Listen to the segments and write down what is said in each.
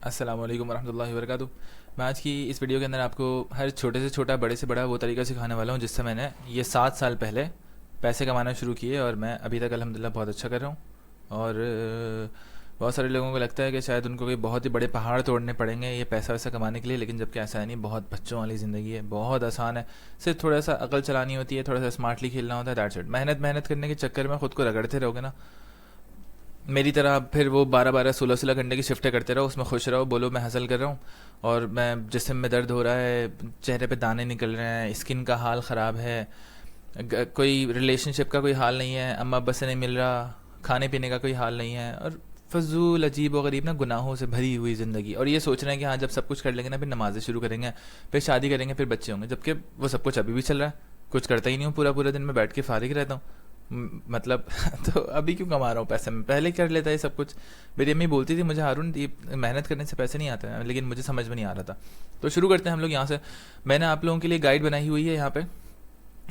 अस्सलाम वालेकुम वरहमतुल्लाहि वबरकातुहू। मैं आज की इस वीडियो के अंदर आपको हर छोटे से छोटा बड़े से बड़ा वो तरीका सिखाने वाला हूँ जिससे मैंने ये 7 साल पहले पैसे कमाना शुरू किए और मैं अभी तक अल्हम्दुलिल्लाह बहुत अच्छा कर रहा हूँ। और बहुत सारे लोगों को लगता है कि शायद उनको कोई बहुत ही बड़े पहाड़ तोड़ने पड़ेंगे ये पैसा वैसा कमाने के लिए, लेकिन जबकि ऐसा है नहीं। बहुत बच्चों वाली ज़िंदगी है, बहुत आसान है। सिर्फ थोड़ा सा अकल चलानी होती है, थोड़ा सा स्मार्टली खेलना होता है, दैट्स इट। मेहनत मेहनत करने के चक्कर में खुद को रगड़ते रहोगे ना, मेरी तरह फिर वो 12 12 16 16 घंटे की शिफ्टें करते रहो, उसमें खुश रहो, बोलो मैं हसल कर रहा हूँ और मैं जिस्म में दर्द हो रहा है, चेहरे पे दाने निकल रहे हैं, स्किन का हाल ख़राब है, कोई रिलेशनशिप का कोई हाल नहीं है, अम्मा अब्बा से नहीं मिल रहा, खाने पीने का कोई हाल नहीं है, और फजूल अजीब व गरीब ना गुनाहों से भरी हुई ज़िंदगी। और ये सोच रहे हैं कि हाँ जब सब कुछ कर लेंगे ना फिर नमाज़ें शुरू करेंगे, फिर शादी करेंगे, फिर बच्चे होंगे, जबकि वो सब कुछ अभी भी चल रहा है। कुछ करता ही नहीं हूँ, पूरा पूरा दिन में बैठ के फारिग रहता हूँ। मतलब तो अभी क्यों कमा रहा हूँ पैसे, में पहले कर लेता है सब कुछ। मेरी अम्मी बोलती थी मुझे, हारून ये मेहनत करने से पैसे नहीं आते हैं, लेकिन मुझे समझ में नहीं आ रहा था। तो शुरू करते हैं हम लोग यहाँ से। मैंने आप लोगों के लिए गाइड बनाई हुई है यहाँ पे,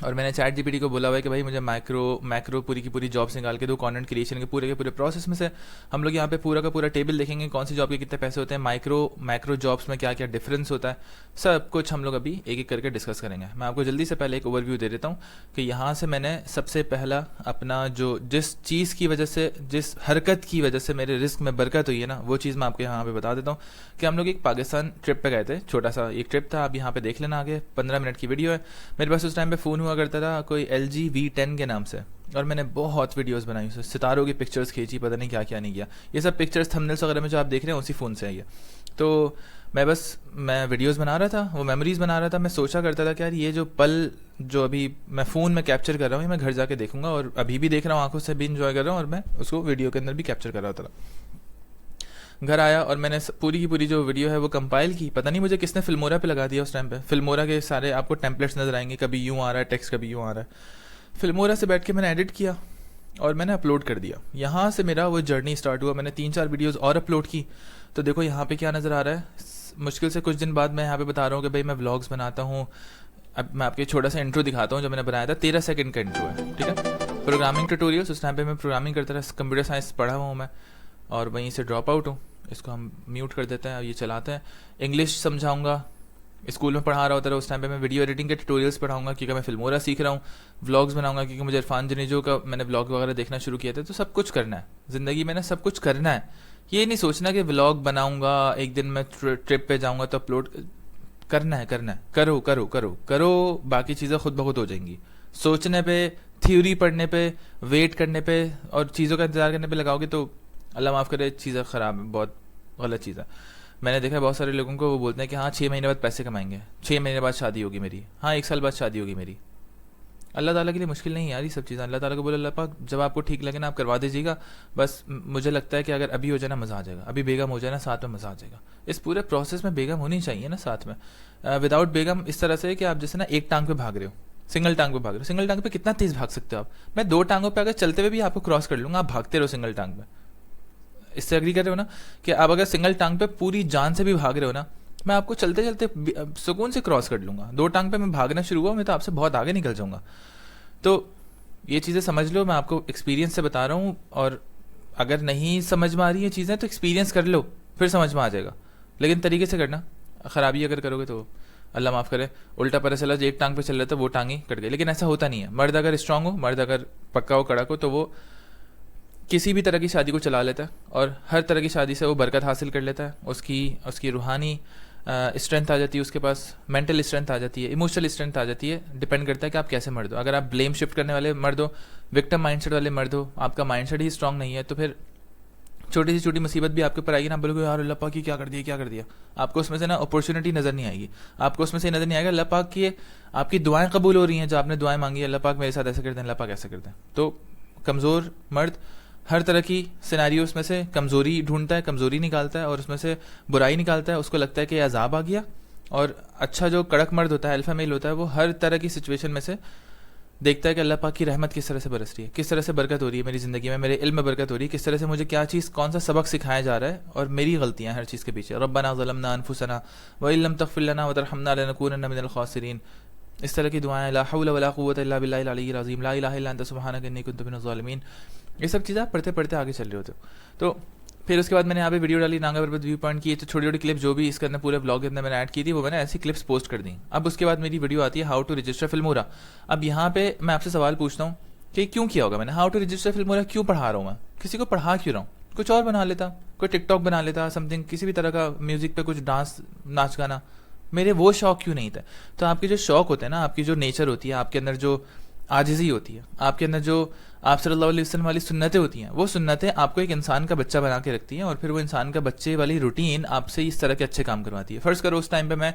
और मैंने चैट जीपीटी को बोला हुआ है कि भाई मुझे मैक्रो मैक्रो पूरी की पूरी जॉब्स निकाल के दो, कंटेंट क्रिएशन के पूरे प्रोसेस में से हम लोग यहाँ पे पूरा का पूरा टेबल देखेंगे, कौन सी जॉब के कितने पैसे होते हैं, माइक्रो मैक्रो जॉब्स में क्या क्या डिफरेंस होता है, सब कुछ हम लोग अभी एक एक करके डिस्कस करेंगे। मैं आपको जल्दी से पहले एक ओवरव्यू दे देता हूँ कि यहाँ से मैंने सबसे पहला अपना जो जिस चीज़ की वजह से, जिस हरकत की वजह से मेरे रिस्क में बरकत हुई है ना, वो चीज़ मैं आपको यहाँ पे बता देता हूँ कि हम लोग एक पाकिस्तान ट्रिप पे गए थे। छोटा सा एक ट्रिप था, आप यहाँ पे देख लेना, आगे 15 मिनट की वीडियो है। मेरे पास उस टाइम पे फ़ोन हुआ करता था कोई LG V10 के नाम से, और मैंने बहुत वीडियोस बनाई, उससे सितारों की पिक्चर्स खींची, पता नहीं क्या क्या नहीं किया। ये सब पिक्चर्स थंबनेल्स वगैरह में जो आप देख रहे हैं उसी फ़ोन से है ये। तो मैं वीडियोस बना रहा था, वो मेमोरीज बना रहा था। मैं सोचा करता था कि यार ये जो पल जो अभी मैं फ़ोन में कैप्चर कर रहा हूँ, ये मैं घर जाके देखूंगा, और अभी भी देख रहा हूँ, आंखों से भी इंजॉय कर रहा हूँ, और मैं उसको वीडियो के अंदर भी कैप्चर कर रहा था। घर आया और मैंने पूरी की पूरी जो वीडियो है वो कंपाइल की। पता नहीं मुझे किसने फिल्मोरा पे लगा दिया उस टाइम पे। फिल्मोरा के सारे आपको टेम्पलेट्स नजर आएंगे, कभी यूँ आ रहा है टेक्स्ट, कभी यूँ आ रहा है। फिल्मोरा से बैठ के मैंने एडिट किया और मैंने अपलोड कर दिया। यहाँ से मेरा वो जर्नी स्टार्ट हुआ। मैंने 3 4 वीडियोस और अपलोड की। तो देखो यहाँ पे क्या नज़र आ रहा है। मुश्किल से कुछ दिन बाद मैं यहाँ पे बता रहा हूँ कि भाई मैं व्लॉग्स बनाता हूँ। अब मैं आपको एक छोटा सा इंट्रो दिखाता हूँ जो मैंने बनाया था, 13 सेकंड का इंट्रो है, ठीक है। प्रोग्रामिंग ट्यूटोरियल्स, उस टाइम पे मैं प्रोग्रामिंग करता था, कंप्यूटर साइंस पढ़ा हुआ हूँ मैं, और वहीं से ड्रॉप आउट हूँ। इसको हम म्यूट कर देते हैं और ये चलाते हैं। इंग्लिश समझाऊंगा, स्कूल में पढ़ा रहा होता था उस टाइम पे मैं वीडियो एडिटिंग के ट्यूटोरियल्स पढ़ाऊंगा क्योंकि मैं फिल्मोरा सीख रहा हूँ। व्लॉग्स बनाऊंगा क्योंकि मुझे इरफान जनीजो का मैंने व्लॉग वगैरह देखना शुरू किया था। तो सब कुछ करना है ज़िंदगी में ना, सब कुछ करना है। ये नहीं सोचना कि व्लॉग बनाऊंगा एक दिन मैं ट्रिप पे जाऊंगा तो अपलोड करना है। करना है, करो करो करो करो, बाकी चीज़ें खुद ब खुद हो जाएंगी। सोचने पे, थ्योरी पढ़ने पे, वेट करने पे और चीज़ों का इंतजार करने पे लगाओगे तो अल्लाह माफ़ करे चीज़ें ख़राब है, बहुत गलत चीज़ है। मैंने देखा है बहुत सारे लोगों को, वो बोलते हैं कि हाँ 6 महीने बाद पैसे कमाएंगे, 6 महीने बाद शादी होगी मेरी, हाँ 1 साल बाद शादी होगी मेरी। अल्लाह ताला के लिए मुश्किल नहीं है यार ये सब चीज़ें। अल्लाह ताला को बोले अल्लाह पाक जब आपको ठीक लगे ना आप करवा दीजिएगा। बस मुझे लगता है कि अगर अभी हो जाए ना मज़ा आ जाएगा, अभी बेगम हो जाए ना साथ में मज़ा आ जाएगा। इस पूरे प्रोसेस में बेगम होनी चाहिए ना साथ में। विदाउट बेगम इस तरह से कि आप जैसे ना एक टांग पे भाग रहे हो, सिंगल टांग पे भाग रहे हो। सिंगल टांग पे कितना तेज़ भाग सकते हो आप? मैं 2 टांगों पे अगर चलते हुए भी आपको क्रॉस कर लूँगा, आप भागते रहो सिंगल टांग पे। इससे एग्री कर रहे हो ना कि आप अगर सिंगल टांग पे पूरी जान से भी भाग रहे हो ना, मैं आपको चलते चलते सुकून से क्रॉस कर लूँगा। 2 टांग पे मैं भागना शुरू हुआ, मैं तो आपसे बहुत आगे निकल जाऊँगा। तो ये चीज़ें समझ लो, मैं आपको एक्सपीरियंस से बता रहा हूँ। और अगर नहीं समझ में आ रही है चीज़ें तो एक्सपीरियंस कर लो, फिर समझ में आ जाएगा। लेकिन तरीके से करना, खराबी अगर करोगे तो अल्लाह माफ़ करे उल्टा पता चला जो एक टांग पे चल रहा था वो टांग ही कट गई। लेकिन ऐसा होता नहीं है। मर्द अगर स्ट्रांग हो, मर्द अगर पक्का हो, कड़क हो, तो वो किसी भी तरह की शादी को चला लेता है और हर तरह की शादी से वो बरकत हासिल कर लेता है। उसकी उसकी रूहानी स्ट्रेंथ आ जाती है, उसके पास मेंटल स्ट्रेंथ आ जाती है, इमोशनल स्ट्रेंथ आ जाती है। डिपेंड करता है कि आप कैसे मर्द हो। अगर आप ब्लेम शिफ्ट करने वाले मर्द हो, विक्टिम माइंडसेट वाले मर्द हो, आपका माइंडसेट ही स्ट्रांग नहीं है, तो फिर छोटी सी छोटी मुसीबत भी आपके ऊपर आएगी ना, बोलोगे यार अल्लाह पाक की क्या कर दिया, क्या कर दिया। आपको उसमें से ना अपॉर्चुनिटी नज़र नहीं आएगी। आपको उसमें से नज़र नहीं आएगा अल्लाह पाक की आपकी दुआएं कबूल हो रही हैं। जो आपने दुआएं मांगी, अल्लाह पाक मेरे साथ ऐसे करते हैं, अल्लाह पाक ऐसे करते हैं। तो कमज़ोर मर्द हर तरह की सिनारियों में से कमज़ोरी ढूंढता है, कमज़ोरी निकालता है और उसमें से बुराई निकालता है। उसको लगता है कि अजाब आ गया। और अच्छा जो कड़क मर्द होता है, अल्फा मेल होता है, वो हर तरह की सिचुएशन में से देखता है कि अल्लाह पाक की रहमत किस तरह से बरस रही है, किस तरह से बरकत हो रही है मेरी ज़िंदगी में, मेरे इल्म में बरकत हो रही है, किस तरह से मुझे क्या चीज़, कौन सा सबक सिखाया जा रहा है, और मेरी गलतियाँ हर चीज़ के पीछे। रब्बना ज़लमना अनफुसना व इल्लम तग़फिर लना व तरहमना लनकूनन्ना मिनल खासिरीन। इस तरह की दुआएं, ला हौला वला कुव्वता इल्ला बिल्लाहिल अलिय्यिल अज़ीम, ला इलाहा इल्ला अंता सुब्हानका इन्नी कुन्तु मिनज़ ज़ालिमीन। ये सब चीज़ें आप पढ़ते पढ़ते आगे चल रहे होते हो। तो फिर उसके बाद मैंने यहाँ पे वीडियो डाली नागा पर्वत व्यू पॉइंट की, तो छोटी छोटी क्लिप जो भी इसके अंदर पूरे ब्लॉग के अंदर मैंने ऐड की थी वो मैंने ऐसी क्लिप्स पोस्ट कर दी। अब उसके बाद मेरी वीडियो आती है हाउ टू रजिस्टर फिल्मोरा। अब यहाँ पे मैं आपसे सवाल पूछता हूँ कि क्यों किया होगा मैंने हाउ टू रजिस्टर फिल्मोरा, क्यों पढ़ा रहा हूँ मैं, किसी को पढ़ा क्यों रहा हूँ? कुछ और बना लेता, कोई टिकटॉक बना लेता, समथिंग किसी भी तरह का म्यूजिक पे कुछ डांस नाच गाना। मेरे वो शौक क्यों नहीं थे? तो आपके जो शौक होते हैं ना, आपकी जो नेचर होती है, आपके अंदर जो आजिज़ी होती है, आपके अंदर जो आप सल्लल्लाहु अलैहि वसल्लम वाली सुन्नतें होती हैं, वो सुन्नतें आपको एक इंसान का बच्चा बना के रखती हैं और फिर वो इंसान का बच्चे वाली रूटीन आपसे इस तरह के अच्छे काम करवाती है। फ़र्ज़ करो उस टाइम पे मैं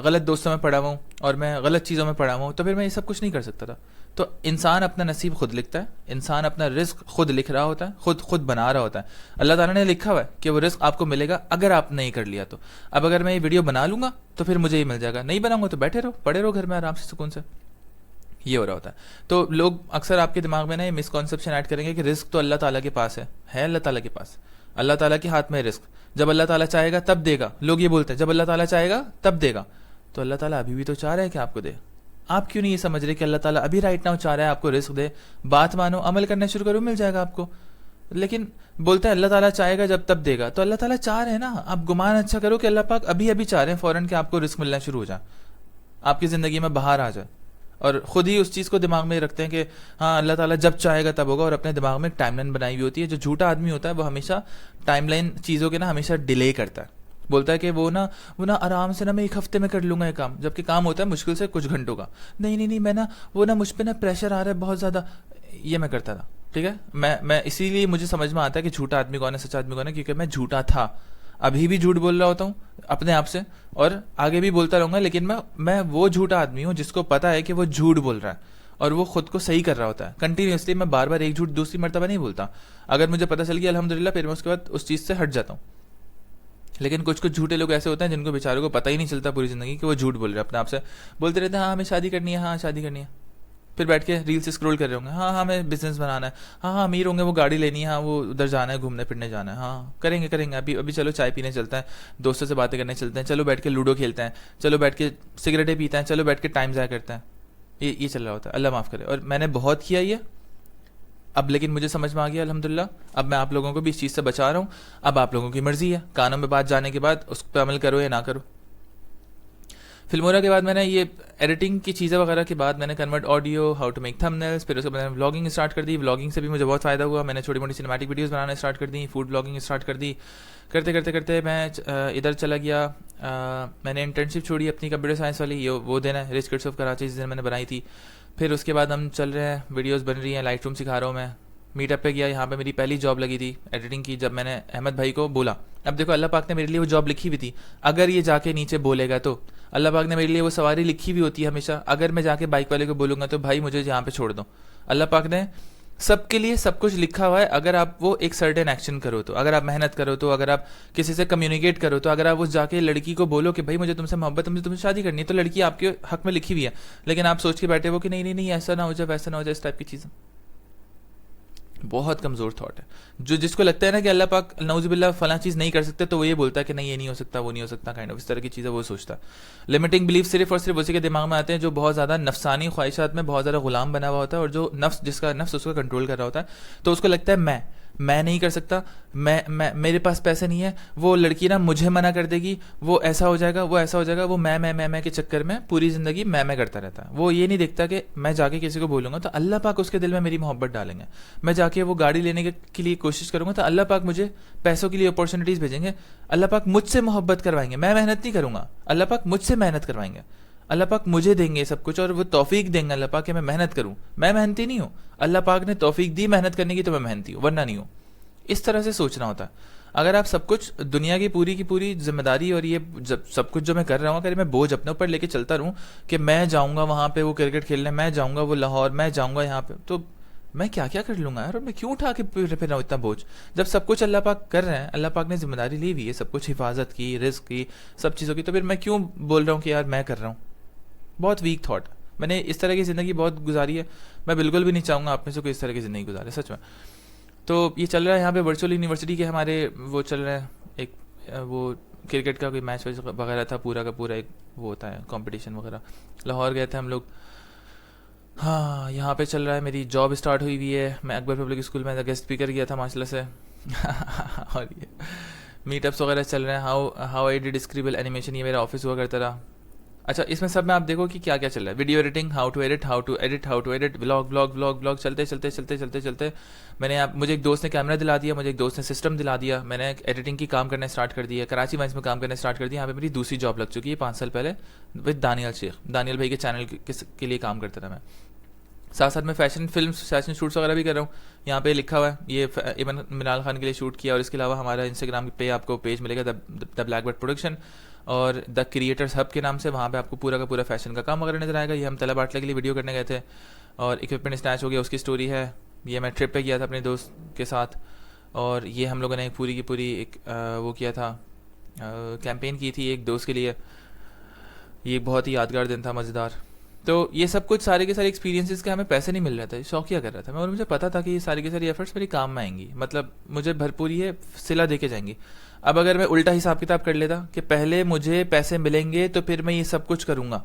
गलत दोस्तों में पड़ा हुआ हूँ और मैं गलत चीज़ों में पड़ा हुआ हूँ, तो फिर मैं ये सब कुछ नहीं कर सकता था। तो इंसान अपना नसीब खुद लिखता है, इंसान अपना रिस्क खुद लिख रहा होता है, खुद बना रहा होता है। अल्लाह ताला ने लिखा हुआ है कि वो रिस्क आपको मिलेगा अगर आप नहीं कर लिया तो। अब अगर मैं ये वीडियो बना लूँगा तो फिर मुझे ये मिल जाएगा, नहीं बनाऊंगा तो बैठे रहो, पड़े रहो घर में आराम से सुकून से। ये हो रहा होता है। तो लोग अक्सर आपके दिमाग में ना ये मिसकॉन्सेप्शन ऐड करेंगे कि रिस्क तो अल्लाह ताला के पास है अल्लाह ताला के पास, अल्लाह ताला के हाथ में है रिस्क, जब अल्लाह ताला चाहेगा तब देगा। लोग ये बोलते हैं जब अल्लाह ताला चाहेगा तब देगा, तो अल्लाह ताला अभी भी तो चाह रहा है कि आपको दे। आप क्यों नहीं ये समझ रहे कि अल्लाह ताला अभी राइट नाउ चाह रहा है आपको रिस्क दे? बात मानो, अमल करना शुरू करो, मिल जाएगा आपको। लेकिन बोलते हैं अल्लाह ताला चाहेगा जब तब देगा, तो अल्लाह ताला चाह रहे हैं ना। आप गुमान अच्छा करो कि अल्लाह पाक अभी अभी चाह रहे हैं फौरन कि आपको रिस्क मिलना शुरू हो जाए, आपकी ज़िंदगी में बाहर आ जाए, और खुद ही उस चीज़ को दिमाग में रखते हैं कि हाँ अल्लाह ताला जब चाहेगा तब होगा, और अपने दिमाग में एक टाइमलाइन बनाई हुई होती है। जो झूठा आदमी होता है वो हमेशा टाइमलाइन चीज़ों के ना हमेशा डिले करता है, बोलता है कि वो ना आराम से ना मैं एक हफ्ते में कर लूँगा ये काम, जबकि काम होता है मुश्किल से कुछ घंटों का। नहीं मैं ना वो ना मुझ पर ना प्रेशर आ रहा है बहुत ज़्यादा, ये मैं करता था। ठीक है, मैं इसीलिए मुझे समझ में आता है कि झूठा आदमी कौन है सच्चा आदमी कौन है, क्योंकि मैं झूठा था, अभी भी झूठ बोल रहा होता हूँ अपने आप से और आगे भी बोलता रहूंगा। लेकिन मैं वो झूठा आदमी हूँ जिसको पता है कि वो झूठ बोल रहा है और वो खुद को सही कर रहा होता है कंटिन्यूसली। मैं बार बार एक झूठ दूसरी मर्तबा नहीं बोलता। अगर मुझे पता चल गया अल्हम्दुलिल्लाह, फिर मैं उसके बाद उस चीज़ से हट जाता हूँ। लेकिन कुछ झूठे लोग ऐसे होते हैं जिनको बेचारों को पता ही नहीं चलता पूरी ज़िंदगी कि वो झूठ बोल रहे हैं, अपने आप से बोलते रहते हैं हाँ हमें शादी करनी है, हाँ शादी करनी है, फिर बैठ के रील से स्क्रॉल कर रहे होंगे, हाँ हमें बिजनेस बनाना है, हाँ अमीर होंगे, वो गाड़ी लेनी है, हाँ वो उधर जाना है, घूमने फिरने जाना है, हाँ करेंगे अभी चलो चाय पीने चलते हैं, दोस्तों से बातें करने चलते हैं, चलो बैठ के लूडो खेलते हैं, चलो बैठ के सिगरेटें पीते हैं, चलो बैठ के टाइम ज़ाया करते हैं। ये चल रहा होता है, अल्लाह माफ़ करे। और मैंने बहुत किया ये अब, लेकिन मुझे समझ में आ गया अल्हम्दुलिल्लाह। अब मैं आप लोगों को भी इस चीज़ से बचा रहा हूँ। अब आप लोगों की मर्ज़ी है, कानों में बात जाने के बाद उस पर अमल करो या ना करो। फिल्मोरा के बाद मैंने ये एडिटिंग की चीज़ें वगैरह के बाद मैंने convert audio, how to make thumbnails, फिर उसके बाद मैंने व्लॉगिंग स्टार्ट कर दी। व्लॉगिंग से भी मुझे बहुत फ़ायदा हुआ, मैंने छोटी मोटी सिनेमैटिक वीडियोस बनाना स्टार्ट कर दी, फूड व्लॉगिंग स्टार्ट कर दी। करते मैं इधर चला गया। मैंने इंटर्नशिप छोड़ी अपनी कंप्यूटर साइंस वाली, वो देना है रिच किड्स ऑफ कराची, जिस दिन मैंने बनाई थी। फिर उसके बाद हम चल रहे हैं, वीडियोज़ बन रही हैं, लाइट रूम सिखा रहा हूँ मैं। मीटअप पे गया, यहाँ पे मेरी पहली जॉब लगी थी एडिटिंग की, जब मैंने अहमद भाई को बोला। अब देखो अल्लाह पाक ने मेरे लिए वो जॉब लिखी हुई थी, अगर ये जाके नीचे बोलेगा तो अल्लाह पाक ने मेरे लिए वो सवारी लिखी हुई होती है हमेशा, अगर मैं जाके बाइक वाले को बोलूँगा तो भाई मुझे यहाँ पे छोड़ दो। अल्लाह पाक ने सबके लिए सब कुछ लिखा हुआ है, अगर आप वो एक सर्टेन एक्शन करो तो, अगर आप मेहनत करो तो, अगर आप किसी से कम्युनिकेट करो तो, अगर आप उस जाके लड़की को बोलो कि भाई मुझे तुमसे मोहब्बत, मुझे तुमसे शादी करनी है, तो लड़की आपके हक में लिखी हुई है। लेकिन आप सोच के बैठे हो कि नहीं ऐसा ना हो जाए, वैसा ना हो जाए, इस टाइप की चीज़ें। बहुत कमज़ोर थॉट है। जो जिसको लगता है ना कि अल्लाह पाक नौजुबिल्लाह फला चीज़ नहीं कर सकते, तो वो ये बोलता है कि नहीं ये नहीं हो सकता, वो नहीं हो सकता, काइंड ऑफ इस तरह की चीज़ें वो सोचता है। लिमिटिंग बिलीफ सिर्फ और सिर्फ उसी के दिमाग में आते हैं जो बहुत ज़्यादा नफसानी ख्वाहिशात में बहुत ज़्यादा गुलाम बना हुआ होता है, और जो जिसका नफ्स उसको कंट्रोल कर रहा होता है, तो उसको लगता है मैं नहीं कर सकता, मैं मेरे पास पैसे नहीं है, वो लड़की ना मुझे मना कर देगी, वो ऐसा हो जाएगा, वो ऐसा हो जाएगा। वो मैं के चक्कर में पूरी ज़िंदगी मैं करता रहता है। वो ये नहीं देखता कि मैं जाके किसी को बोलूँगा तो अल्लाह पाक उसके दिल में मेरी मोहब्बत डालेंगे, मैं जाके वो गाड़ी लेने के लिए कोशिश करूँगा तो अल्लाह पाक मुझे पैसों के लिए अपॉर्चुनिटीज़ भेजेंगे, अल्लाह पाक मुझसे मोहब्बत करवाएंगे, मैं मेहनत नहीं करूँगा, अल्लाह पाक मुझसे मेहनत करवाएंगे, अल्लाह पाक मुझे देंगे सब कुछ, और वो तौफीक देंगे अल्लाह पाक कि मैं मेहनत करूँ। मैं मेहनती नहीं हूँ, अल्लाह पाक ने तौफीक दी मेहनत करने की, तो मैं मेहनती हूँ, वरना नहीं हूँ। इस तरह से सोचना होता है। अगर आप सब कुछ दुनिया की पूरी जिम्मेदारी और ये सब कुछ जो मैं कर रहा हूँ, अगर मैं बोझ अपने ऊपर लेके चलता रहूँ कि मैं जाऊँगा वहाँ पे वो क्रिकेट खेलने, मैं जाऊँगा वो लाहौर, मैं जाऊँगा यहाँ पे, तो मैं क्या कर लूँगा यार, और मैं क्यों उठा के फिर रहा हूँ इतना बोझ, जब सब कुछ अल्लाह पाक कर रहे हैं, अल्लाह पाक ने जिम्मेदारी ली हुई है सब कुछ, हिफाजत की, रिस्क की, सब चीज़ों की, तो फिर मैं क्यों बोल रहा हूँ कि यार मैं कर रहा हूँ। बहुत वीक थॉट। मैंने इस तरह की ज़िंदगी बहुत गुजारी है, मैं बिल्कुल भी नहीं चाहूँगा आप में से कोई इस तरह की ज़िंदगी गुजारे, सच में। तो ये चल रहा है यहाँ पे वर्चुअल यूनिवर्सिटी के हमारे वो चल रहा है, एक वो क्रिकेट का कोई मैच वगैरह था, पूरा का पूरा एक वो होता है कंपटीशन वगैरह, लाहौर गए थे हम लोग। हाँ यहाँ पे चल रहा है, मेरी जॉब स्टार्ट हुई है, मैं अकबर पब्लिक स्कूल में गेस्ट स्पीकर गया था माशाल्लाह से। और ये मीटअप्स वगैरह चल रहे हैं। How how I did scribble animation, ये मेरा ऑफिस हुआ करता रहा। अच्छा, इसमें सब में आप देखो कि क्या क्या चल रहा है। Video editing, how to edit vlog vlog vlog vlog, चलते चलते चलते चलते चलते मैंने आप मुझे एक दोस्त ने कैमरा दिला दिया, मुझे एक दोस्त ने सिस्टम दिला दिया, मैंने एडिटिंग की काम करना स्टार्ट कर दिया, कराची वाइज में काम करना स्टार्ट कर दिया। यहाँ पे मेरी दूसरी जॉब लग चुकी है 5 साल पहले विद दानियल शेख। दानियल भाई के चैनल के लिए काम करता था मैं। साथ साथ में फैशन फिल्म, फैशन शूट्स वगैरह भी कर रहा हूँ। यहाँ पे लिखा हुआ है ये इमन मिनाल खान के लिए शूट किया। और इसके अलावा हमारा इंस्टाग्राम पे आपको पेज मिलेगा द ब्लैक बर्ड प्रोडक्शन और द क्रिएटर्स हब के नाम से। वहाँ पे आपको पूरा का पूरा फैशन का काम वगैरह नजर आएगा। ये हम तलब आटला के लिए वीडियो करने गए थे और इक्विपमेंट स्नैच हो गया, उसकी स्टोरी है। ये मैं ट्रिप पे गया था अपने दोस्त के साथ और ये हम लोगों ने पूरी की पूरी एक वो किया था, कैंपेन की थी एक दोस्त के लिए। ये बहुत ही यादगार दिन था, मज़ेदार। तो ये सब कुछ सारे के सारे एक्सपीरियंसेस के हमें पैसे नहीं मिल रहे थे, शौकिया कर रहा था मैं। और मुझे पता था कि ये सारी की सारी एफर्ट्स मेरी काम में आएंगी, मतलब मुझे भरपूर ये सिला दे के जाएंगी। अब अगर मैं उल्टा हिसाब किताब कर लेता कि पहले मुझे पैसे मिलेंगे तो फिर मैं ये सब कुछ करूँगा,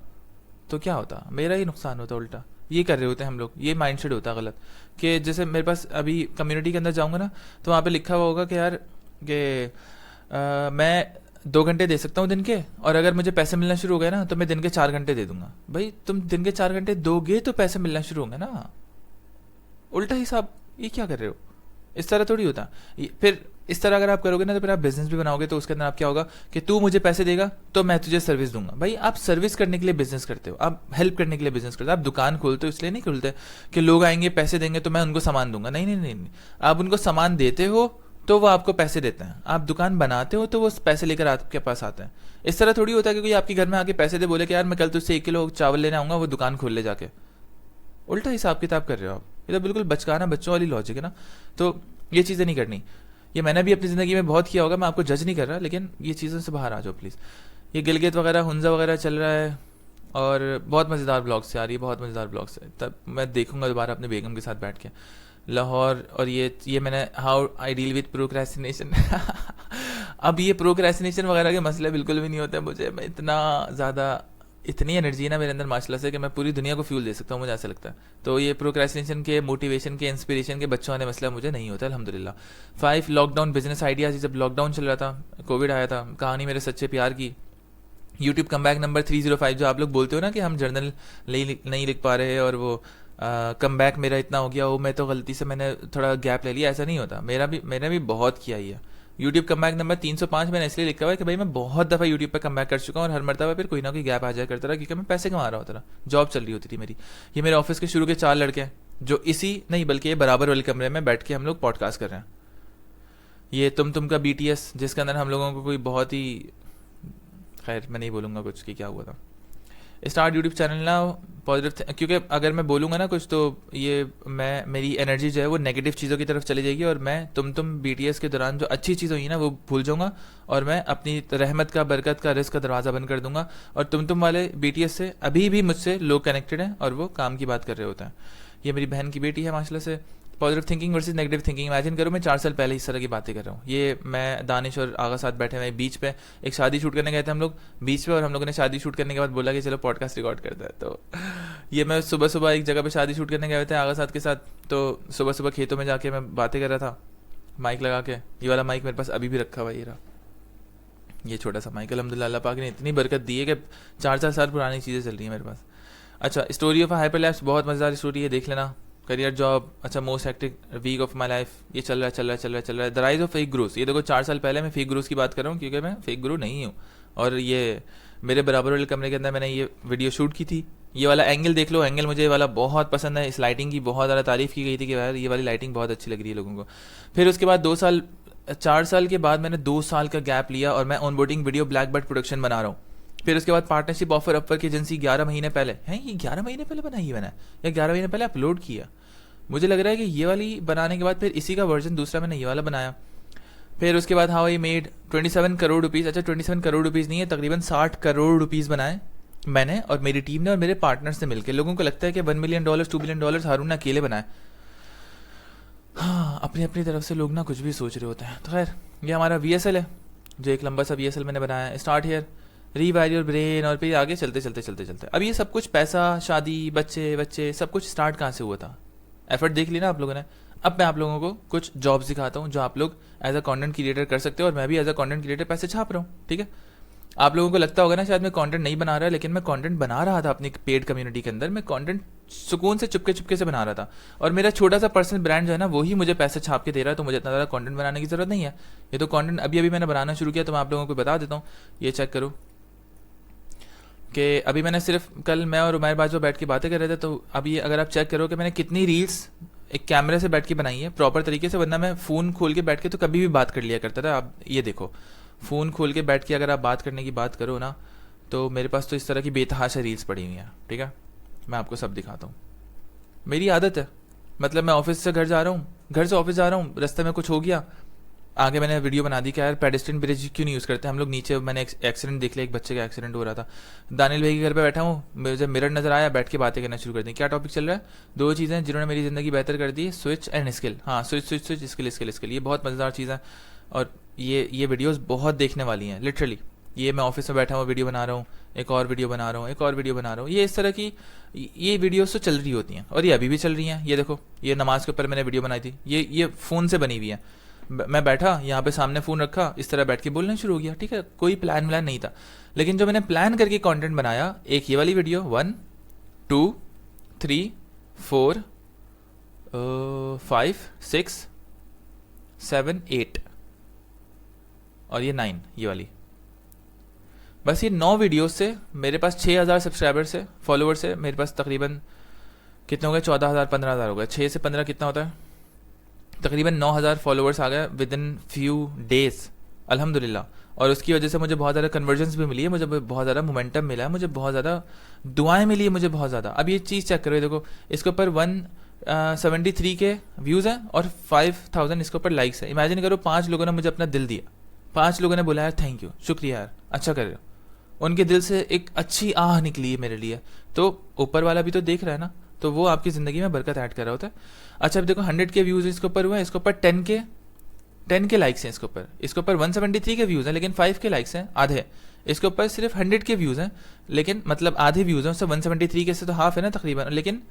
तो क्या होता, मेरा ही नुकसान होता। उल्टा ये कर रहे होते हैं हम लोग, ये माइंडसेट होता है गलत। कि जैसे मेरे पास अभी कम्युनिटी के अंदर जाऊँगा ना, तो वहाँ पे लिखा हुआ होगा कि यार कि मैं 2 घंटे दे सकता हूँ दिन के, और अगर मुझे पैसे मिलना शुरू हो गए ना तो मैं दिन के 4 घंटे दे दूंगा। भाई तुम दिन के 4 घंटे दोगे तो पैसे मिलना शुरू होंगे ना। उल्टा हिसाब, ये क्या कर रहे हो, इस तरह थोड़ी होता। फिर इस तरह अगर आप करोगे ना तो फिर आप बिजनेस भी बनाओगे, तो उसके अंदर आप क्या होगा कि तू मुझे पैसे देगा तो मैं तुझे सर्विस दूंगा। भाई आप सर्विस करने के लिए बिजनेस करते हो, आप हेल्प करने के लिए बिजनेस करते हो। आप दुकान खोलते हो इसलिए नहीं खोलते कि लोग आएंगे पैसे देंगे तो मैं उनको सामान दूंगा। नहीं नहीं नहीं, नहीं। आप उनको सामान देते हो तो वो आपको पैसे देते हैं। आप दुकान बनाते हो तो वो पैसे लेकर आपके पास आते हैं। इस तरह थोड़ी होता है कि कोई आपके घर में आके पैसे दे, बोले कि यार मैं कल तुझसे 1 किलो चावल लेने आऊंगा, वो दुकान खोल ले जाके। उल्टा हिसाब किताब कर रहे हो आप। ये तो बिल्कुल बचकाना बच्चों वाली लॉजिक है ना। तो ये चीज़ें नहीं करनी। ये मैंने भी अपनी ज़िंदगी में बहुत किया होगा, मैं आपको जज नहीं कर रहा, लेकिन ये चीज़ों से बाहर आ जाओ प्लीज़। ये गिलगित वगैरह हुंजा वगैरह चल रहा है और बहुत मज़ेदार ब्लॉग्स से आ रही है, बहुत मज़ेदार ब्लॉग्स है। तब मैं देखूंगा दोबारा अपने बेगम के साथ बैठ के लाहौर। और ये मैंने how I deal with procrastination. अब ये प्रोक्रेस्टिनेशन वगैरह के मसले बिल्कुल भी नहीं होते मुझे। मैं इतनी एनर्जी है ना मेरे अंदर माशाल्लाह से कि मैं पूरी दुनिया को फ्यूल दे सकता हूँ, मुझे ऐसा लगता है। तो ये प्रोक्रेस्टिनेशन के, मोटिवेशन के, इंस्पिरेशन के बच्चों वाले मसला मुझे नहीं होता अल्हम्दुलिल्लाह। 5 लॉकडाउन बिजनेस आइडियाज़, जब लॉकडाउन चल रहा था, कोविड आया था, कहानी मेरे सच्चे प्यार की। यूट्यूब कम बैक नंबर 305, जो आप लोग बोलते हो ना कि हम जर्नल नहीं लिख पा रहे और वो कम बैक मेरा इतना हो गया, वो मैं तो गलती से मैंने थोड़ा गैप ले लिया, ऐसा नहीं होता। मैंने भी बहुत किया ही है। यूट्यूब कम बैक नंबर 305 मैंने इसलिए लिखा हुआ है कि भाई मैं बहुत दफ़ा यूट्यूब पर कम बैक कर चुका हूँ और हर मरतबा फिर कोई ना कोई गैप आ जाया करता रहा, क्योंकि मैं पैसे कमा रहा होता था, जॉब चल रही होती थी मेरी। ये मेरे ऑफिस के शुरू के 4 लड़के हैं जो इसी नहीं बल्कि ये बराबर वाले कमरे में बैठ के हम लोग पॉडकास्ट कर रहे हैं। ये तुम का BTS, जिसके अंदर हम लोगों को कोई बहुत ही, खैर मैं नहीं बोलूँगा कुछ कि क्या हुआ था। स्टार्ट यूट्यूब चैनल ना पॉजिटिव, क्योंकि अगर मैं बोलूँगा ना कुछ तो ये मेरी एनर्जी जो है वो नेगेटिव चीज़ों की तरफ चली जाएगी और मैं तुम BTS के दौरान जो अच्छी चीज़ हुई ना वो भूल जाऊँगा और मैं अपनी रहमत का, बरकत का, रिस्क का दरवाज़ा बंद कर दूंगा। और तुम वाले BTS से अभी भी मुझसे लोग कनेक्टेड हैं और वो काम की बात कर रहे होते हैं। ये मेरी बहन की बेटी है माशाल्लाह से। Positive thinking versus negative thinking, imagine करो मैं 4 साल पहले इस तरह की बातें कर रहा हूँ। ये मैं, दानिश और आगा साथ बैठे हुए बीच पे एक शादी शूट करने गए थे हम लोग बीच पे, और हम लोगों ने शादी शूट करने के बाद बोला कि चलो पॉडकास्ट रिकॉर्ड करते हैं। तो ये मैं सुबह सुबह एक जगह पे शादी शूट करने गए थे आगा साथ के साथ, तो सुबह सुबह खेतों में जाके मैं बातें कर रहा था माइक लगा के। ये वाला माइक मेरे पास अभी भी रखा हुआ है, ये रहा, ये छोटा सा माइक। अल्हम्दुलिल्लाह अल्लाह पाक ने इतनी बरकत दी है कि 4-4 साल पुरानी चीज़ें चल रही हैं मेरे पास। अच्छा, स्टोरी ऑफ हाइपर लैप्स बहुत मज़ेदार स्टोरी है, देख लेना। करियर, जॉब, अच्छा, most hectic week of my life, ये चल रहा है। The rise of fake gurus, ये देखो 4 साल पहले मैं फेक गुरुस की बात कर रहा हूँ, क्योंकि मैं फेक गुरु नहीं हूँ। और ये मेरे बराबर वाले कमरे के अंदर मैंने ये वीडियो शूट की थी। ये वाला एंगल देख लो, एंगल मुझे ये वाला बहुत पसंद है। इस लाइटिंग की बहुत ज़्यादा तारीफ़ की गई थी कि यार ये वाली लाइटिंग बहुत अच्छी लग रही है लोगों को। फिर उसके बाद 4 साल के बाद मैंने 2 साल का गैप लिया और मैं onboarding video black bird production बना रहा हूँ। फिर उसके बाद पार्टनरशिप ऑफर अपवर्क की एजेंसी 11 महीने पहले है, ये 11 महीने पहले बनाई है या 11 महीने पहले अपलोड किया, मुझे लग रहा है कि ये वाली बनाने के बाद फिर इसी का वर्जन दूसरा मैंने ये वाला बनाया। फिर उसके बाद how I made 27 crore rupees, अच्छा 27 करोड़ रुपीज़ नहीं है, तकरीबन 60 करोड़ रुपीज़ बनाए मैंने और मेरी टीम ने और मेरे पार्टनर्स ने मिलकर। लोगों को लगता है कि $1 मिलियन $2 बिलियन हारून ने अकेले बनाए। हाँ, अपनी अपनी तरफ से लोग ना कुछ भी सोच रहे होते हैं। तो खैर, ये हमारा VSL है, जो एक लंबा सा VSL मैंने बनाया है। स्टार्ट हियर, रीवायर योर ब्रेन, और फिर आगे चलते। अब ये सब कुछ पैसा, शादी, बच्चे सब कुछ स्टार्ट कहाँ से हुआ था? एफर्ट देख ली ना आप लोगों ने। अब मैं आप लोगों को कुछ जॉब्स दिखाता हूँ जो आप लोग एज अ कंटेंट क्रिएटर कर सकते हो, और मैं भी एज अ कंटेंट क्रिएटर पैसे छाप रहा हूँ, ठीक है। आप लोगों को लगता होगा ना शायद मैं कंटेंट नहीं बना रहा, लेकिन मैं कंटेंट बना रहा था अपनी पेड कम्युनिटी के अंदर। मैं कंटेंट सुकून से चुपके चुपके से बना रहा था, और मेरा छोटा सा पर्सनल ब्रांड जो है ना वही मुझे पैसे छाप के दे रहा है, तो मुझे इतना ज़्यादा कंटेंट बनाने की ज़रूरत नहीं है। ये तो कंटेंट अभी अभी मैंने बनाना शुरू किया, तो मैं आप लोगों को बता देता हूँ। ये चेक करो कि अभी मैंने सिर्फ कल मैं और उमैर बाजवा बैठ के बातें कर रहे थे, तो अभी अगर आप चेक करो कि मैंने कितनी रील्स एक कैमरे से बैठ के बनाई है प्रॉपर तरीके से, वरना मैं फ़ोन खोल के बैठ के तो कभी भी बात कर लिया करता था। आप ये देखो, फ़ोन खोल के बैठ के अगर आप बात करने की बात करो ना, तो मेरे पास तो इस तरह की बेतहाशा रील्स पड़ी हुई हैं, ठीक है। मैं आपको सब दिखाता हूँ, मेरी आदत है। मतलब मैं ऑफिस से घर जा रहा हूँ, घर से ऑफिस जा रहा हूँ, रास्ते में कुछ हो गया, आगे मैंने वीडियो बना दी कि यार पेडेस्ट्रियन ब्रिज क्यों नहीं यूज़ करते हम लोग। नीचे मैंने एक्सीडेंट देख लिया, एक बच्चे का एक्सीडेंट हो रहा था। दानिल भाई के घर पे बैठा हूँ, मुझे मिरर नजर आया, बैठ के बातें करना शुरू कर दी। क्या टॉपिक चल रहा है? 2 चीज़ें जिन्होंने मेरी ज़िंदगी बेहतर कर दी, स्विच एंड स्किल। हाँ, switch switch switch, skill skill skill, ये बहुत मज़ेदार चीज़ है, और ये वीडियोज़ बहुत देखने वाली हैं लिटरली। ये मैं ऑफिस में बैठा हुआ वीडियो बना रहा हूँ, एक और वीडियो बना रहा हूँ, एक और वीडियो बना रहा हूँ। ये इस तरह की ये वीडियोस तो चल रही होती हैं, और ये अभी भी चल रही हैं। ये देखो, ये नमाज के ऊपर मैंने वीडियो बनाई थी, ये फ़ोन से बनी हुई है। मैं बैठा यहाँ पे, सामने फ़ोन रखा, इस तरह बैठ के बोलना शुरू हो गया, ठीक है। कोई प्लान व्लान नहीं था, लेकिन जो मैंने प्लान करके कंटेंट बनाया, एक ये वाली वीडियो 1 2 3 4 5 6 7 8 और ये 9, ये वाली, बस ये 9 वीडियोस से मेरे पास 6000 सब्सक्राइबर्स है, फॉलोअर्स है मेरे पास। तकरीबन कितने हो गए? 14000 15000 हो गए। 6 से 15 कितना होता है? तकरीबन 9000 फॉलोअर्स आ गए विद इन फ्यू डेज, अल्हम्दुलिल्लाह। और उसकी वजह से मुझे बहुत ज़्यादा कन्वर्जन्स भी मिली है, मुझे बहुत ज़्यादा मोमेंटम मिला है, मुझे बहुत ज़्यादा दुआएं मिली है, मुझे बहुत ज़्यादा। अब ये चीज़ चेक करो, देखो इसके ऊपर 173 के व्यूज़ हैं और 5000 इसके ऊपर लाइक्स है। इमेजिन करो, 5 लोगों ने मुझे अपना दिल दिया, 5 लोगों ने बोला यार थैंक यू, शुक्रिया यार, अच्छा कर रहे हो। उनके दिल से एक अच्छी आह निकली है मेरे लिए, तो ऊपर वाला भी तो देख रहा है ना, तो वो आपकी ज़िंदगी में बरकत ऐड कर रहा होता है। अच्छा, अब देखो 100 के व्यूज़ इसके ऊपर हुए हैं, इसके ऊपर 10 के लाइक्स हैं, इसके ऊपर 173 के व्यूज़ हैं, लेकिन 5 के लाइक्स हैं, आधे। इसके ऊपर सिर्फ 100 के व्यूज़ हैं, लेकिन मतलब आधे व्यूज़ हैं, उससे 173 के से तो हाफ है ना तकरीबन, लेकिन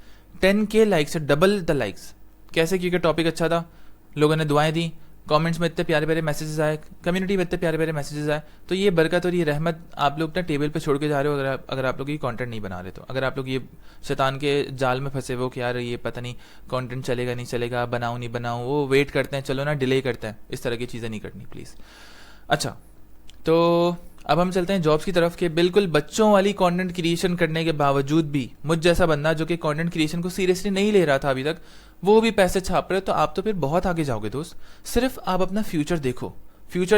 10 के लाइक्स है, डबल द लाइक्स। कैसे? क्योंकि टॉपिक अच्छा था, लोगों ने दुआएं दी, कमेंट्स में इतने प्यारे प्यारे मैसेजेस आए, कम्युनिटी में इतने प्यारे प्यारे मैसेजेस आए। तो ये बरकत और ये रहमत आप लोग अपना टेबल पे छोड़ के जा रहे हो, अगर आप लोग ये कंटेंट नहीं बना रहे, तो अगर आप लोग ये शैतान के जाल में फंसे हो कि यार ये पता नहीं कंटेंट चलेगा नहीं चलेगा, बनाऊँ नहीं बनाऊँ, वो वेट करते हैं, चलो ना डिले करते हैं, इस तरह की चीज़ें नहीं करनी प्लीज़। अच्छा, तो अब हम चलते हैं जॉब्स की तरफ के। बिल्कुल बच्चों वाली कंटेंट क्रिएशन करने के बावजूद भी मुझ जैसा बंदा जो कि कंटेंट क्रिएशन को सीरियसली नहीं ले रहा था अभी तक, वो भी पैसे छाप रहे, तो आप तो फिर बहुत आगे जाओगे दोस्त। सिर्फ आप अपना फ्यूचर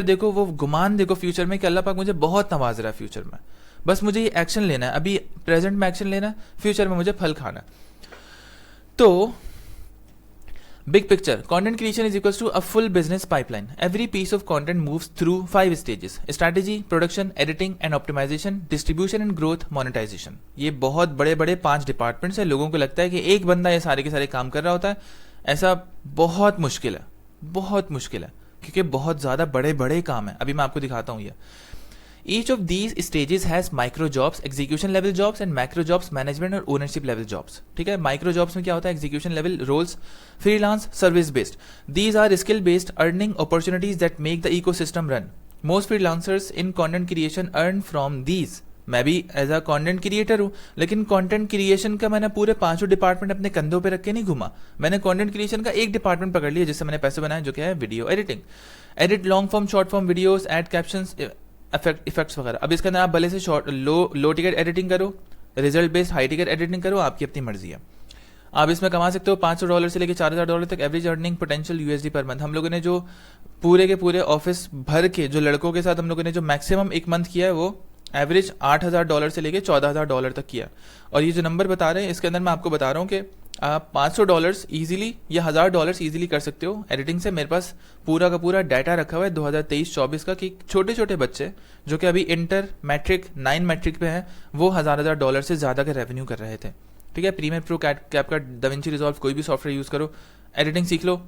देखो, वो गुमान देखो फ्यूचर में कि अल्लाह पाक मुझे बहुत नवाज रहा है फ्यूचर में। बस मुझे ये एक्शन लेना है, अभी प्रेजेंट में एक्शन लेना है, फ्यूचर में मुझे फल खाना है। तो Big picture, content creation is equals to a full business pipeline. Every piece of content moves through 5 stages: strategy, production, editing and optimization, distribution and growth, monetization. ये बहुत बड़े बड़े 5 डिपार्टमेंट्स हैं। लोगों को लगता है कि एक बंदा ये सारे के सारे काम कर रहा होता है, ऐसा बहुत मुश्किल है, क्योंकि बहुत ज़्यादा बड़े बड़े काम है। अभी मैं आपको दिखाता हूँ ये। Each of these stages has micro jobs, execution level jobs and macro jobs, management और ownership level jobs. ठीक है, micro jobs में क्या होता है? execution level roles, freelance, service based. These are skill based earning opportunities that make the ecosystem run. Most freelancers in content creation earn from these. मैं भी as a content creator हूँ, लेकिन content creation का मैंने पूरे 5 department अपने कंधों पे रख के नहीं घूमा। मैंने कंटेंट क्रिएशन का एक डिपार्टमेंट पकड़ लिया जिससे मैंने पैसे बनाए, जो क्या है video editing. Edit long form, short form videos, add captions, effects वगैरह। अब इसके अंदर आप भले से लो टिकट एडिटिंग करो, result based high ticket editing करो, आपकी अपनी मर्जी है। आप इसमें कमा सकते हो $500 से लेकर $4000 तक average earning potential USD per month. हम लोगों ने जो पूरे के पूरे ऑफिस भर के जो लड़कों के साथ हम लोगों ने जो मैक्सिमम एक मंथ किया है, वो एवरेज $8000 से लेकर $14000 तक किया। और ये जो नंबर बता रहे हैं, इसके अंदर मैं आपको बता रहा हूँ कि आप $500 ईजिली या $1000 ईजिली कर सकते हो एडिटिंग से। मेरे पास पूरा का पूरा डाटा रखा हुआ है 2023-24 का, कि छोटे छोटे बच्चे जो कि अभी इंटर मैट्रिक 9 मैट्रिक पे हैं, वो $1000 से ज़्यादा का रेवेन्यू कर रहे थे। ठीक है, Premiere Pro, CapCut, DaVinci Resolve, कोई भी सॉफ्टवेयर यूज़ करो, एडिटिंग सीख लो,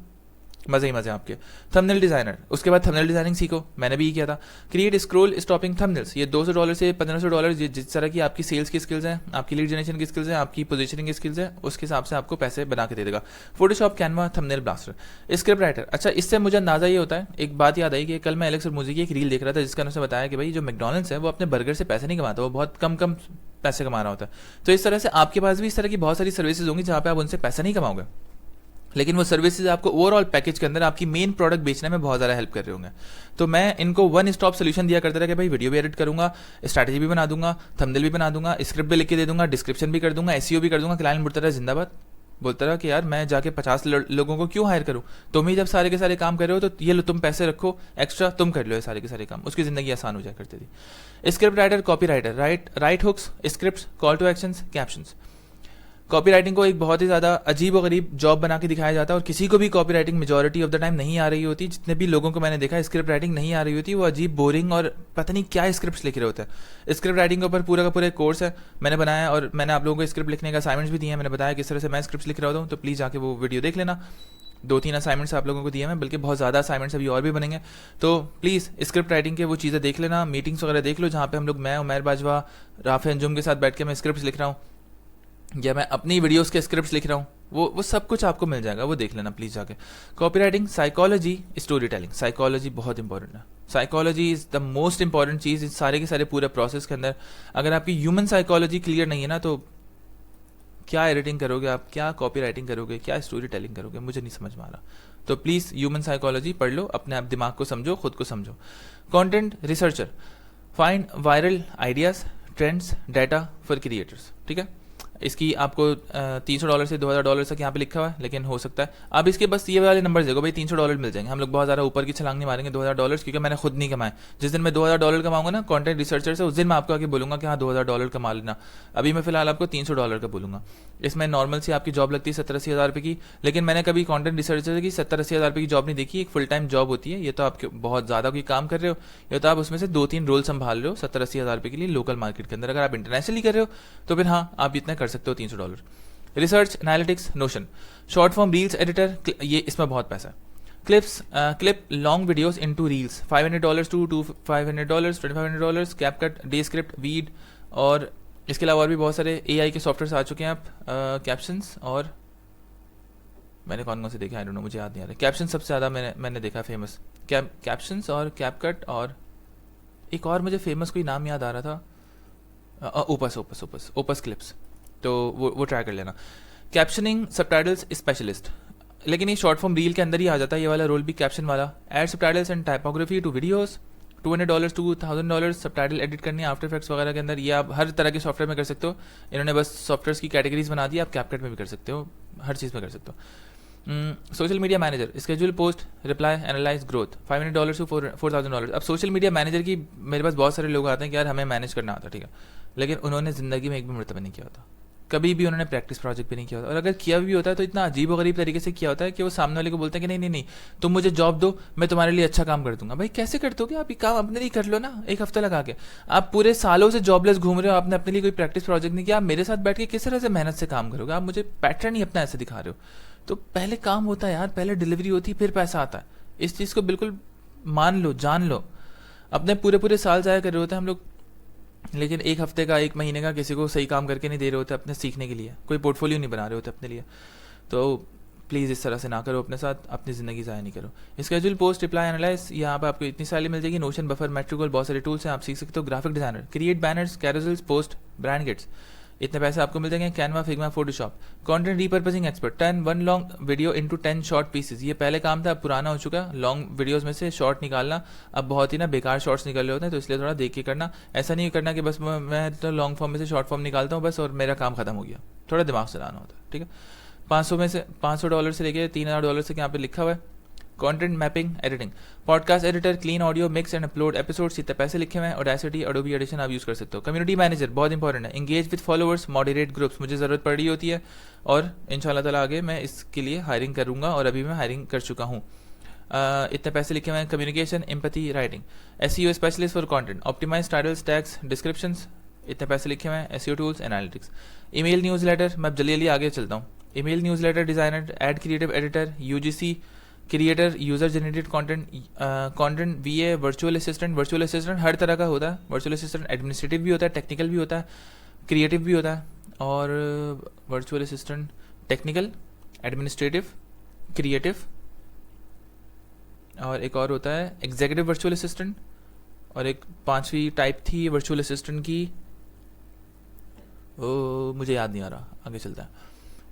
मजे ही मजे आपके। थंबनेल डिजाइनर, उसके बाद थंबनेल डिजाइनिंग सीखो, मैंने भी ये किया था। क्रिएट स्क्रॉल स्टॉपिंग थंबनेल्स, ये $200 से $1500 जिस तरह की आपकी सेल्स की स्किल्स हैं, आपकी लीड जनरेशन की स्किल्स हैं, आपकी पोजीशनिंग की स्किल्स हैं, उसके हिसाब से आपको पैसे बना के दे देगा। Photoshop, Canva, thumbnail blaster, script writer. अच्छा, इससे मुझे अंदाजा ये होता है, एक बात याद आई कि कल मैं एलेक्स मुझी की एक रील देख रहा था जिसका उन्होंने बताया कि भाई जो मैकडॉनल्ड्स है वो अपने बर्गर से पैसे नहीं कमाता, वो बहुत कम पैसे कमा रहा होता है। तो इस तरह से आपके पास भी इस तरह की बहुत सारी सर्विसेज होंगी जहाँ पे आप उनसे पैसा नहीं कमाओगे, लेकिन वो सर्विसेज आपको ओवरऑल पैकेज के अंदर आपकी मेन प्रोडक्ट बेचने में बहुत ज़्यादा हेल्प कर रहे होंगे। तो मैं इनको वन स्टॉप सोल्यूशन दिया करता था कि भाई वीडियो भी एडिट करूंगा, स्ट्रैटेजी भी बना दूंगा, थंबनेल भी बना दूंगा, स्क्रिप्ट भी लिख के दे दूंगा, डिस्क्रिप्शन भी कर दूंगा, एसईओ भी कर दूंगा। क्लाइंट बोलता रहा जिंदाबाद, बोलता रहा कि यार मैं जाके 50 लोगों को क्यों हायर करूं, तुम ही जब सारे के सारे काम कर रहे हो तो ये लो तुम पैसे रखो एक्स्ट्रा, तुम कर लो ये सारे के सारे काम। उसकी जिंदगी आसान हो जाया करती थी। Script writer, copy writer, write hooks, script, call to actions, captions. Copy writing को एक बहुत ही ज़्यादा अजीब और गरीब जॉब बना के दिखाया जाता है और किसी को भी copy writing majority of the time नहीं आ रही होती। जितने भी लोगों को मैंने देखा स्क्रिप्ट राइटिंग नहीं आ रही होती, वो अजीब बोरिंग और पता नहीं क्या स्क्रिप्ट लिख रहे होते हैं। स्क्रिप्ट राइटिंग के ऊपर पूरा का पूरा एक कोर्स है मैंने बनाया और मैंने आप लोगों को स्क्रिप्ट लिखने का असाइनमेंट्स भी दिए हैं। मैंने बताया किस तरह से मैं स्क्रिप्ट लिख रहा होता हूँ, तो प्लीज़ जाके वो वीडियो देख लेना। 2-3 असाइनमेंट्स आप लोगों को दिए हैं, बल्कि बहुत ज़्यादा असाइनमेंट्स अभी और भी बनेंगे। तो प्लीज़ स्क्रिप्ट राइटिंग के वो चीज़ें देख लेना, मीटिंग्स वगैरह देख लो जहाँ पे हम लोग, मैं उमैर बाजवा, राफे अंजुम के साथ बैठ के मैं स्क्रिप्ट लिख रहा हूँ या मैं अपनी वीडियोस के स्क्रिप्ट्स लिख रहा हूँ, वो सब कुछ आपको मिल जाएगा, वो देख लेना प्लीज़ जाके। Copywriting, psychology, storytelling. Psychology बहुत इंपॉर्टेंट है, psychology is the most important चीज़ इस सारे के सारे पूरे प्रोसेस के अंदर। अगर आपकी ह्यूमन साइकोलॉजी क्लियर नहीं है ना, तो क्या एडिटिंग करोगे आप, क्या कॉपी राइटिंग करोगे, क्या स्टोरी टेलिंग करोगे, मुझे नहीं समझ में आ रहा। तो प्लीज़ ह्यूमन साइकोलॉजी पढ़ लो, अपने आप दिमाग को समझो, खुद को समझो। Content researcher, find viral ideas, trends, data for creators. ठीक है, इसकी आपको $300 से $2000 तक यहाँ पे लिखा हुआ है, लेकिन हो सकता है अब इसके बस ये वाले नंबर देखो भाई, $300 मिल जाएंगे। हम लोग बहुत ज़्यादा ऊपर की छलांग नहीं मारेंगे $2000, क्योंकि मैंने खुद नहीं कमाए। जिस दिन मैं $2000 कमाऊंगा ना कंटेंट रिसर्चर से, उस दिन मैं आपको आके बोलूंगा कि हाँ $2000 कमा लेना। अभी मैं फिलहाल आपको $300 का बोलूंगा। इसमें नॉर्मल सी आपकी जॉब लगती है 70-80 हज़ार रुपये की, लेकिन मैंने कभी कंटेंट रिसर्चर की 70-80 हज़ार रुपये की जॉब नहीं देखी। एक फुल टाइम जॉब होती है, ये तो आप बहुत ज़्यादा कोई काम कर रहे हो, या तो आप उसमें से 2-3 रोल संभाल रहे हो 70-80 हज़ार रुपये के लिए लोकल मार्केट के अंदर। अगर आप इंटरनेशनली कर रहे हो तो फिर हाँ आप इतना कर सकते हो $300। Research analytics, notion, short form reels editor, ये इसमें बहुत पैसा है। Clip long videos into reels, $500 to $500, $2500। CapCut, day script, weed, और इसके अलावा और भी बहुत सारे AI के सॉफ्टवेयर आ चुके हैं। आप कैप्शंस, और मैंने कौन से देखे आई डोंट नो, मुझे याद नहीं आ रहा। कैप्शन सबसे ज़्यादा मैंने देखा फेमस, कैप्शंस और कैपकट, और एक और मुझे फेमस कोई नाम याद आ रहा था, ओपस क्लिप्स, तो वो ट्राई कर लेना। कैप्शनिंग, सबटाइटल्स स्पेशलिस्ट, लेकिन ये शॉर्ट फॉर्म रील के अंदर ही आ जाता है ये वाला रोल भी, कैप्शन वाला। Add subtitles and typography to videos, $200 to $1000। Subtitle edit करनी है आफ्टर इफेक्ट्स वगैरह के अंदर, ये आप हर तरह के सॉफ्टवेयर में कर सकते हो। इन्होंने बस सॉफ्टवेयर की कैटेगरीज बना दी, आप कैपकट में भी कर सकते हो, हर चीज़ में कर सकते हो। Social media manager, schedule, post, reply, analyse, growth, $500 to $4000। अब सोशल मीडिया मैनेजर की मेरे पास बहुत सारे लोग आते हैं कि यार हमें मैनेज करना आता, ठीक है, लेकिन उन्होंने ज़िंदगी में एक भी मरतबा नहीं किया होता, कभी भी उन्होंने प्रैक्टिस प्रोजेक्ट भी नहीं किया होता, और अगर किया भी होता है तो इतना अजीब और गरीब तरीके से किया होता है कि वो सामने वाले को बोलते हैं कि नहीं तुम मुझे जॉब दो, मैं तुम्हारे लिए अच्छा काम कर दूंगा। भाई कैसे कर दोगे आप, ये काम अपने लिए कर लो ना, एक हफ्ता लगा के। आप पूरे सालों से जॉबलेस घूम रहे हो, आपने अपने लिए कोई प्रैक्टिस प्रोजेक्ट नहीं किया, आप मेरे साथ बैठ के किस तरह से मेहनत से काम करोगे, आप मुझे पैटर्न ही अपना ऐसे दिखा रहे हो। तो पहले काम होता है यार, पहले डिलीवरी होती है, फिर पैसा आता है। इस चीज़ को बिल्कुल मान लो, जान लो। अपने पूरे साल ज़ाया कर रहे होते हैं हम लोग, लेकिन एक हफ्ते का, एक महीने का किसी को सही काम करके नहीं दे रहे होते अपने सीखने के लिए, कोई पोर्टफोलियो नहीं बना रहे होते अपने लिए। तो प्लीज़ इस तरह से ना करो अपने साथ, अपनी ज़िंदगी ज़ाया नहीं करो। स्केड्यूल, पोस्ट, रिप्लाई, एनालाइज, यहाँ पर आपको इतनी सारी मिल जाएगी। नोशन, बफर, मेट्रिकल, बहुत सारे टूल्स हैं, आप सीख सकते हो। Graphic designer, create banners, carousels, post, brand kits, इतने पैसे आपको मिल जाएंगे। Canva, Figma, Photoshop. Content repurposing expert, 1 long video into 10 short pieces, ये पहले काम था, अब पुराना हो चुका है। लॉन्ग वीडियोस में से शॉर्ट निकालना, अब बहुत ही ना बेकार शॉर्ट्स निकल रहे होते हैं, तो इसलिए थोड़ा देख के करना। ऐसा नहीं करना कि बस मैं तो लॉन्ग फॉर्म में से शॉर्ट फॉर्म निकालता हूँ बस और मेरा काम खत्म हो गया, थोड़ा दिमाग चलाना होता है, ठीक है। $500 से लेके $3000 तक यहाँ पे लिखा हुआ है। Content mapping, editing, podcast editor, clean audio, mix and upload episodes, इतने पैसे लिखे हुए हैं। ऑडेसिटी, एडोबी एडिशन आप यूज़ कर सकते हो। कम्युनिटी मैनेजर बहुत इंपॉर्टेंट है। Engage with followers, moderate groups, मुझे ज़रूरत पड़ रही होती है और इंशाल्लाह ताला आगे मैं इसके लिए हायरिंग करूँगा और अभी मैं हायरिंग कर चुका हूँ। इतने पैसे लिखे हुए हैं। Communication, empathy, writing, SEO specialist for content, optimise titles, tags, descriptions, इतने पैसे लिखे हुए हैं। SEO tools, analytics. Email newsletter, मैं जल्दी आगे चलता हूँ। Email newsletter designer, ad creative editor, UGC creator, user generated content, content VA, virtual assistant. Virtual assistant हर तरह का होता है। वर्चुअल असिस्टेंट एडमिनिस्ट्रेटिव भी होता है, टेक्निकल भी होता है, क्रिएटिव भी होता है। और virtual assistant technical, administrative, creative, और एक और होता है एग्जीक्यूटिव वर्चुअल असिस्टेंट। और एक पांचवी टाइप थी वर्चुअल असिस्टेंट की, मुझे याद नहीं आ रहा, आगे चलता है।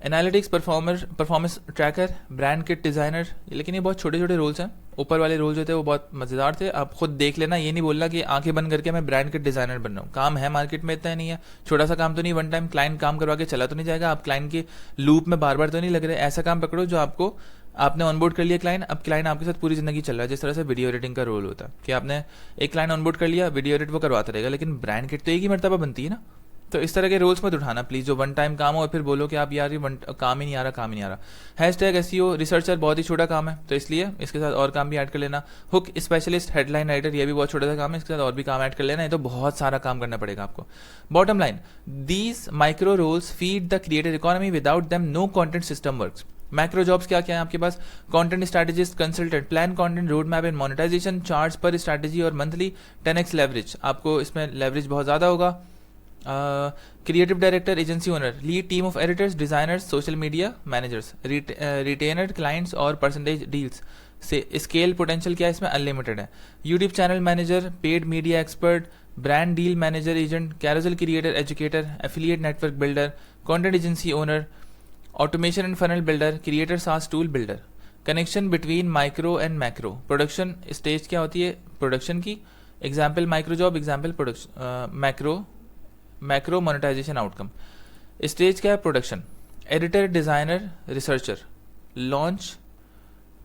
Analytics, performance tracker, brand kit designer. लेकिन ये बहुत छोटे छोटे रोल्स हैं। ऊपर वाले रोल जो थे वो बहुत मज़ेदार थे, आप खुद देख लेना। ये नहीं बोलना कि आंखें बंद करके मैं ब्रांड किट डिज़ाइनर बन रहा हूँ। काम है मार्केट में, इतना नहीं है, छोटा सा काम तो नहीं। वन टाइम क्लाइंट काम करवा के चला तो नहीं जाएगा, आप क्लाइंट के लूप में बार बार तो नहीं लग रहे। ऐसा काम पकड़ो जो आपको, आपने ऑनबोर्ड कर लिया क्लाइंट, अब क्लाइंट आपके साथ पूरी जिंदगी चल रहा है। जिस तरह से वीडियो एडिटिंग का रोल होता है कि आपने एक क्लाइंट ऑनबोर्ड कर लिया, वीडियो एडिट वो करवाता रहेगा, लेकिन ब्रांड किट तो एक ही मरतबा बनती है ना। तो इस तरह के रोल्स मत उठाना प्लीज़, जो वन टाइम काम हो और फिर बोलो कि आप यार ये काम ही नहीं आ रहा, काम ही नहीं आ रहा। हैशटैग एसईओ रिसर्चर बहुत ही छोटा काम है, तो इसलिए इसके साथ और काम भी ऐड कर लेना। हुक स्पेशलिस्ट, हेडलाइन राइटर, ये भी बहुत छोटा सा काम है, इसके साथ और भी काम ऐड कर लेना। ये तो बहुत सारा काम करना पड़ेगा आपको। Bottom line, these micro roles feed the creator economy, without them no content system works. Macro jobs क्या क्या है आपके पास? Content strategist, consultant, plan content, road map and monetisation, charge पर स्ट्रैटेजी और मंथली 10x लेवरेज। आपको इसमें leverage बहुत ज़्यादा होगा। Creative director, agency owner, lead team of editors, designers, social media managers, retainer clients और परसेंटेज डील्स से। Scale potential क्या है इसमें? अनलिमिटेड है। YouTube channel manager, paid media expert, brand deal manager, agent, carousel creator, educator, affiliate network builder, content agency owner, automation and funnel builder, creator SaaS tool builder. Connection between micro and macro. Production stage क्या होती है production की? Example micro job, example production, macro monetisation outcome. Stage क्या है? Production, editor, designer, researcher, launch,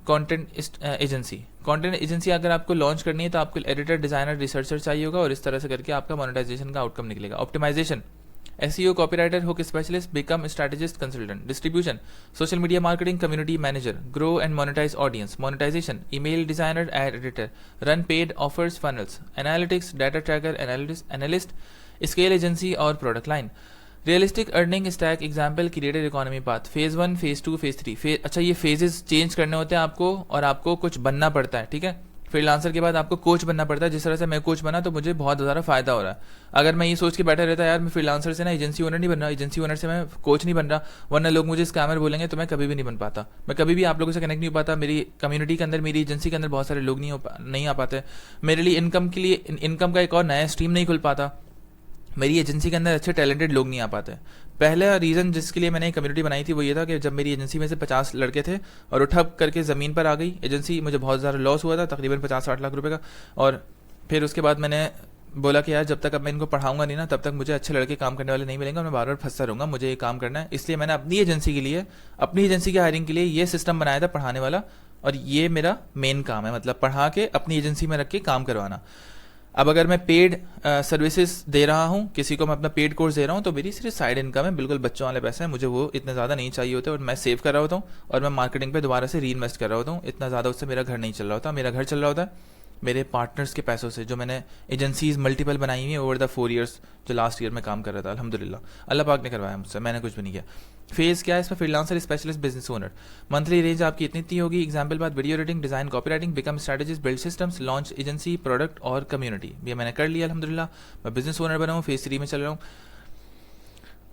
content agency. Content agency अगर आपको launch करनी है तो आपको एडिटर, डिजाइनर, रिसर्चर चाहिए होगा, और इस तरह से करके आपका मोनेटाइजेशन का आउटकम निकलेगा। Optimisation, SEO, copywriter, hook specialist, become strategist, consultant. Distribution, social media marketing, community manager, grow and monetise audience. Monetisation, email designer, ad editor, run paid offers, funnels. Analytics, data tracker, analyst, scale agency और product line. Realistic earning stack, example creator economy path, phase 1, phase 2, phase 3। अच्छा, ये phases change करने होते हैं आपको, और आपको कुछ बनना पड़ता है, ठीक है। फ्रीलांसर के बाद आपको कोच बनना पड़ता है। जिस तरह से मैं कोच बना तो मुझे बहुत ज़्यादा फायदा हो रहा है। अगर मैं ये सोच के बैठा रहता यार मैं फ्रीलांसर से ना एजेंसी ओनर नहीं बन रहा, एजेंसी ओनर से मैं कोच नहीं बन रहा, वरना लोग मुझे स्कैमर बोलेंगे, तो मैं कभी भी नहीं बन पाता। मैं कभी भी आप लोगों से कनेक्ट नहीं हो पाता। मेरी कम्युनिटी के अंदर, मेरी एजेंसी के अंदर बहुत सारे लोग नहीं आ पाते। मेरे लिए इनकम का एक और नया स्ट्रीम नहीं खुल पाता। मेरी एजेंसी के अंदर अच्छे टैलेंटेड लोग नहीं आ पाते। पहला रीज़न जिसके लिए मैंने कम्युनिटी बनाई थी वो ये था कि जब मेरी एजेंसी में से 50 लड़के थे और उठप करके ज़मीन पर आ गई एजेंसी, मुझे बहुत ज़्यादा लॉस हुआ था, तकरीबन 50-60 लाख रुपए का। और फिर उसके बाद मैंने बोला कि यार जब तक अब मैं इनको पढ़ाऊंगा नहीं ना, तब तक मुझे अच्छे लड़के काम करने वाले नहीं मिलेंगे और मैं बार बार फंसता रहूँगा। मुझे ये काम करना है, इसलिए मैंने अपनी एजेंसी की हायरिंग के लिए ये सिस्टम बनाया था पढ़ाने वाला, और ये मेरा मेन काम है, मतलब पढ़ा के अपनी एजेंसी में रख के काम करवाना। अब अगर मैं पेड सर्विसेज दे रहा हूँ, किसी को मैं अपना पेड कोर्स दे रहा हूँ, तो मेरी सिर्फ साइड इनकम है, बिल्कुल बच्चों वाले पैसे हैं, मुझे वो इतने ज़्यादा नहीं चाहिए होते, और मैं सेव कर रहा होता हूँ और मैं मार्केटिंग पे दोबारा से री इन्वेस्ट कर रहा होता हूँ। इतना ज़्यादा उससे मेरा घर नहीं चल रहा होता। मेरा घर चल रहा होता है मेरे पार्टनर्स के पैसों से, जो मैंने एजेंसीज मल्टीपल बनाई हुई है ओवर द 4 years, जो लास्ट ईयर में काम कर रहा था। अल्हम्दुलिल्लाह अल्लाह पाक ने करवाया मुझसे, मैंने कुछ भी नहीं किया। फेज़ क्या है इसमें? Freelancer, specialist, business owner. Monthly range आपकी इतनी होगी। एग्जाम्पल बात, video editing, design, copy writing, become strategist, build systems, launch agency, product और कम्युनिटी। ये मैंने कर लिया अल्हम्दुलिल्लाह। मैं बिजनेस ओनर बना हूँ, फेज 3 में चल रहा हूँ।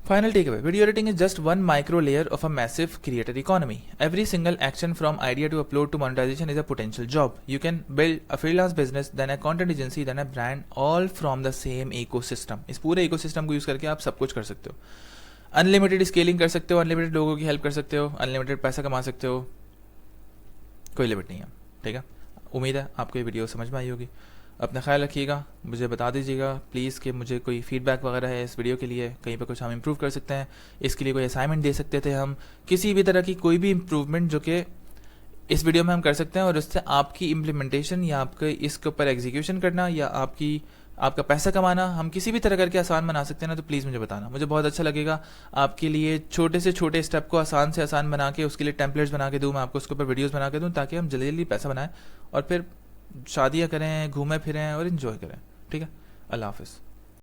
Final takeaway, video editing is just one micro layer of a massive creator economy. Every single action from idea to upload to monetization is a potential job. You can build a freelance business, then a content agency, then a brand, all from the same ecosystem. इस पूरे ecosystem को use करके आप सब कुछ कर सकते हो। अनलिमिटेड स्केलिंग कर सकते हो, अनलिमिटेड लोगों की हेल्प कर सकते हो, अनलिमिटेड पैसा कमा सकते हो, कोई लिमिट नहीं है, ठीक है। उम्मीद है आपको ये वीडियो समझ में आई होगी। अपना ख्याल रखिएगा, मुझे बता दीजिएगा प्लीज़ कि मुझे कोई फीडबैक वगैरह है इस वीडियो के लिए, कहीं पर कुछ हम इम्प्रूव कर सकते हैं, इसके लिए कोई असाइनमेंट दे सकते थे हम, किसी भी तरह की कोई भी इम्प्रूवमेंट जो कि इस वीडियो में हम कर सकते हैं, और उससे आपकी इम्प्लीमेंटेशन या आपके इसके ऊपर एग्जीक्यूशन करना या आपका पैसा कमाना हम किसी भी तरह करके आसान बना सकते हैं ना, तो प्लीज़ मुझे बताना, मुझे बहुत अच्छा लगेगा। आपके लिए छोटे से छोटे स्टेप को आसान से आसान बना के उसके लिए टेम्पलेट्स बना के दूँ, मैं आपको उसके ऊपर वीडियोज़ बना के दूँ, ताकि हम जल्दी जल्दी पैसा बनाएं और फिर शादियाँ करें, घूमें फिरें और इन्जॉय करें, ठीक है। अल्लाह हाफ़िज़।